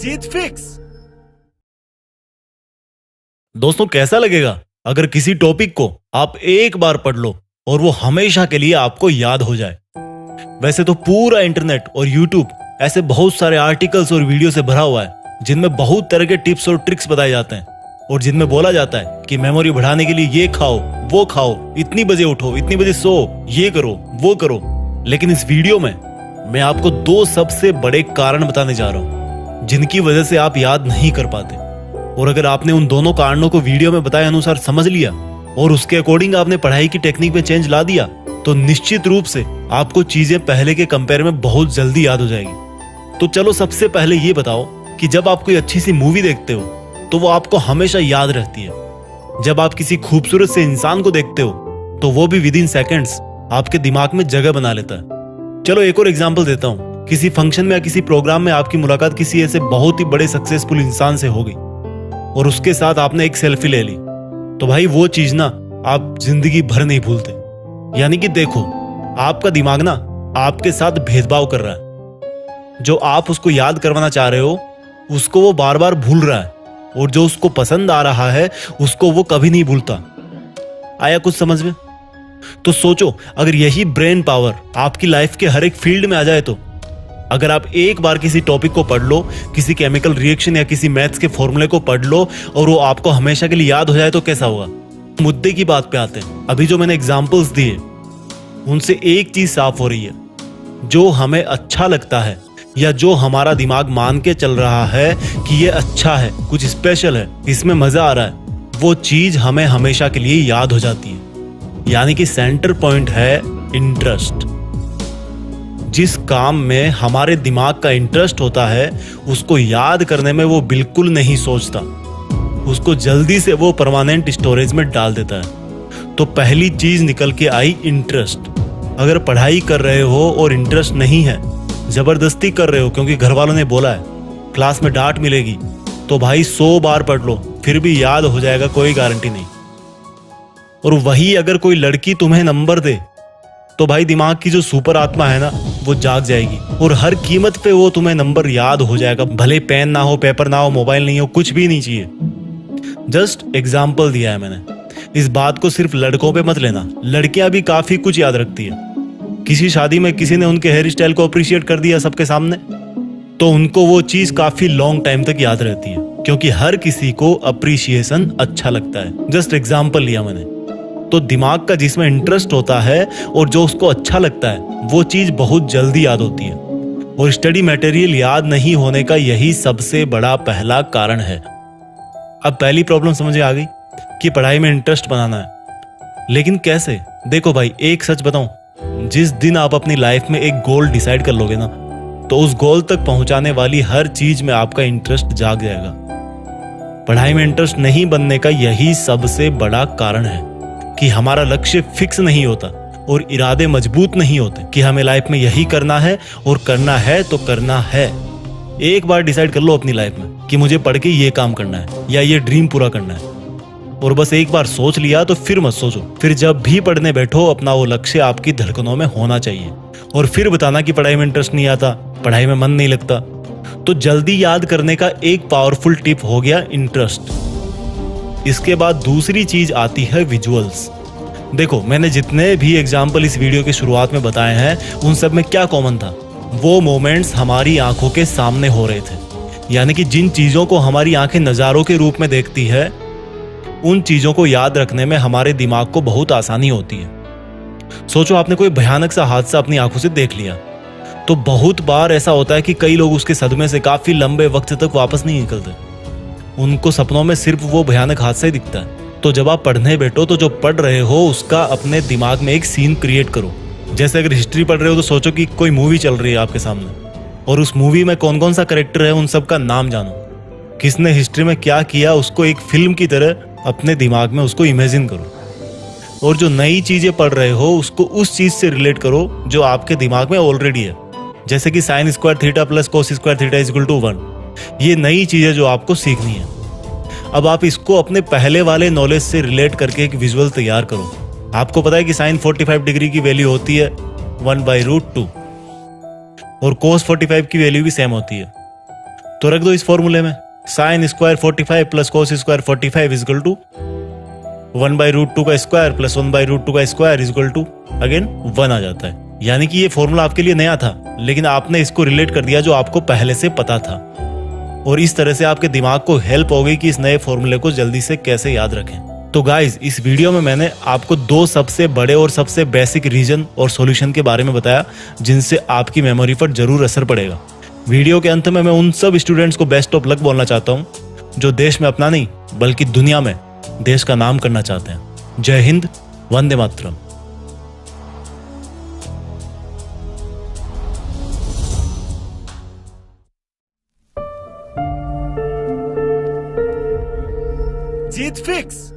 जीत fix. दोस्तों, कैसा लगेगा अगर किसी टॉपिक को आप एक बार पढ़ लो और वो हमेशा के लिए आपको याद हो जाए। वैसे तो पूरा इंटरनेट और यूट्यूब ऐसे बहुत सारे आर्टिकल्स और वीडियो से भरा हुआ है जिनमें बहुत तरह के टिप्स और ट्रिक्स बताए जाते हैं और जिनमें बोला जाता है कि मेमोरी बढ़ाने के लिए ये खाओ, वो खाओ, इतनी बजे उठो, इतनी बजे सो, ये करो, वो करो। लेकिन इस वीडियो में मैं आपको दो सबसे बड़े कारण बताने जा रहा हूं जिनकी वजह से आप याद नहीं कर पाते। और अगर आपने उन दोनों कारणों को वीडियो में बताए अनुसार समझ लिया और उसके अकॉर्डिंग आपने पढ़ाई की टेक्निक में चेंज ला दिया तो निश्चित रूप से आपको चीजें पहले के कंपेयर में बहुत जल्दी याद हो जाएगी। तो चलो सबसे पहले ये बताओ कि जब आप कोई अच्छी सी मूवी देखते हो तो वो आपको हमेशा याद रहती है। जब आप किसी खूबसूरत से इंसान को देखते हो तो वो भी विद इन सेकेंड्स आपके दिमाग में जगह बना लेता है। चलो एक और एग्जांपल देता हूँ। किसी फंक्शन में या किसी प्रोग्राम में आपकी मुलाकात किसी ऐसे बहुत ही बड़े सक्सेसफुल इंसान से हो गई और उसके साथ आपने एक सेल्फी ले ली, तो भाई वो चीज ना आप जिंदगी भर नहीं भूलते। यानी कि देखो, आपका दिमाग ना आपके साथ भेदभाव कर रहा है। जो आप उसको याद करवाना चाह रहे हो उसको वो बार बार भूल रहा है और जो उसको पसंद आ रहा है उसको वो कभी नहीं भूलता। आया कुछ समझ में? तो सोचो, अगर यही ब्रेन पावर आपकी लाइफ के हर एक फील्ड में आ जाए तो अगर आप एक बार किसी टॉपिक को पढ़ लो, किसी केमिकल रिएक्शन या किसी मैथ्स के फॉर्मूले को पढ़ लो और वो आपको हमेशा के लिए याद हो जाए तो कैसा होगा? मुद्दे की बात पे आते हैं। अभी जो मैंने एग्जांपल्स दिए उनसे एक चीज साफ हो रही है, जो हमें अच्छा लगता है या जो हमारा दिमाग मान के चल रहा है कि ये अच्छा है, कुछ स्पेशल है, इसमें मजा आ रहा है, वो चीज हमें हमेशा के लिए याद हो जाती है। यानी कि सेंटर पॉइंट है इंटरेस्ट। जिस काम में हमारे दिमाग का इंटरेस्ट होता है उसको याद करने में वो बिल्कुल नहीं सोचता, उसको जल्दी से वो परमानेंट स्टोरेज में डाल देता है। तो पहली चीज निकल के आई इंटरेस्ट। अगर पढ़ाई कर रहे हो और इंटरेस्ट नहीं है, जबरदस्ती कर रहे हो क्योंकि घर वालों ने बोला है, क्लास में डांट मिलेगी, तो भाई 100 बार पढ़ लो फिर भी याद हो जाएगा, कोई गारंटी नहीं। और वही अगर कोई लड़की तुम्हें नंबर दे तो भाई दिमाग की जो सुपर आत्मा है ना वो जाग जाएगी और हर कीमत पे वो तुम्हें नंबर याद हो जाएगा। भले पेन ना हो, पेपर ना हो, मोबाइल नहीं हो, कुछ भी नहीं चाहिए। जस्ट एग्जाम्पल दिया है मैंने। इस बात को सिर्फ लड़कों पे मत लेना, लड़कियां भी काफी कुछ याद रखती है। किसी शादी में किसी ने उनके हेयर स्टाइल को अप्रिशिएट कर दिया सबके सामने तो उनको वो चीज काफी लॉन्ग टाइम तक याद रहती है क्योंकि हर किसी को अप्रिशिएशन अच्छा लगता है। जस्ट एग्जाम्पल लिया मैंने। तो दिमाग का जिसमें इंटरेस्ट होता है और जो उसको अच्छा लगता है वो चीज बहुत जल्दी याद होती है। और स्टडी मटेरियल याद नहीं होने का यही सबसे बड़ा पहला कारण है। अब पहली प्रॉब्लम समझ आ गई कि पढ़ाई में इंटरेस्ट बनाना है, लेकिन कैसे? देखो भाई, एक सच बताऊं, जिस दिन आप अपनी लाइफ में एक गोल डिसाइड कर लोगे ना तो उस गोल तक पहुंचाने वाली हर चीज में आपका इंटरेस्ट जाग जाएगा। पढ़ाई में इंटरेस्ट नहीं बनने का यही सबसे बड़ा कारण है कि हमारा लक्ष्य फिक्स नहीं होता और इरादे मजबूत नहीं होते कि हमें लाइफ में यही करना है और करना है तो करना है। एक बार डिसाइड कर लो अपनी लाइफ में कि मुझे पढ़ के ये काम करना है या ये ड्रीम पूरा करना है, और बस एक बार सोच लिया तो फिर मत सोचो। फिर जब भी पढ़ने बैठो अपना वो लक्ष्य आपकी धड़कनों में होना चाहिए। और फिर बताना कि पढ़ाई में इंटरेस्ट नहीं आता, पढ़ाई में मन नहीं लगता। तो जल्दी याद करने का एक पावरफुल टिप हो गया इंटरेस्ट। इसके बाद दूसरी चीज आती है विजुअल्स। देखो, मैंने जितने भी एग्जाम्पल इस वीडियो की शुरुआत में बताए हैं उन सब में क्या कॉमन था? वो मोमेंट्स हमारी आंखों के सामने हो रहे थे। यानी कि जिन चीजों को हमारी आंखें नजारों के रूप में देखती है उन चीजों को याद रखने में हमारे दिमाग को बहुत आसानी होती है। सोचो, आपने कोई भयानक सा हादसा अपनी आंखों से देख लिया तो बहुत बार ऐसा होता है कि कई लोग उसके सदमे से काफी लंबे वक्त तक वापस नहीं निकलते। उनको सपनों में सिर्फ वो भयानक हादसा ही दिखता है। तो जब आप पढ़ने बैठो तो जो पढ़ रहे हो उसका अपने दिमाग में एक सीन क्रिएट करो। जैसे अगर हिस्ट्री पढ़ रहे हो तो सोचो कि कोई मूवी चल रही है आपके सामने और उस मूवी में कौन कौन सा कैरेक्टर है उन सब का नाम जानो, किसने हिस्ट्री में क्या किया, उसको एक फिल्म की तरह अपने दिमाग में उसको इमेजिन करो। और जो नई चीजें पढ़ रहे हो उसको उस चीज से रिलेट करो जो आपके दिमाग में ऑलरेडी है। जैसे कि sine square theta plus cos square theta is equal to 1। ये नई चीजें जो आपको सीखनी है। अब आप इसको अपने पहले वाले नॉलेज से रिलेट करके एक विजुअल तैयार करो। आपको पता है कि साइन 45 डिग्री की वैल्यू होती है 1/√2 और कोस 45 की वैल्यू भी सेम होती है। तो रख दो इस फॉर्मूले में, sine square 45 plus cos square 45 is equal to 1/√2 का स्क्वायर प्लस 1/√2 का स्क्वायर इजकल टू अगेन 1 आ जाता है। यानी कि ये फॉर्मूला आपके लिए नया था, लेकिन आपने इसको रिलेट कर दिया जो आपको पहले से पता था, और इस तरह से आपके दिमाग को हेल्प हो गई कि इस नए फॉर्मूले को जल्दी से कैसे याद रखें। तो गाइज, इस वीडियो में मैंने आपको 2 सबसे बड़े और सबसे बेसिक रीजन और सॉल्यूशन के बारे में बताया जिनसे आपकी मेमोरी पर जरूर असर पड़ेगा। वीडियो के अंत में मैं उन सब स्टूडेंट्स को बेस्ट ऑफ लक बोलना चाहता हूँ जो देश में अपना नहीं बल्कि दुनिया में देश का नाम करना चाहते हैं। जय हिंद, वंदे मातरम। जीत फिक्स।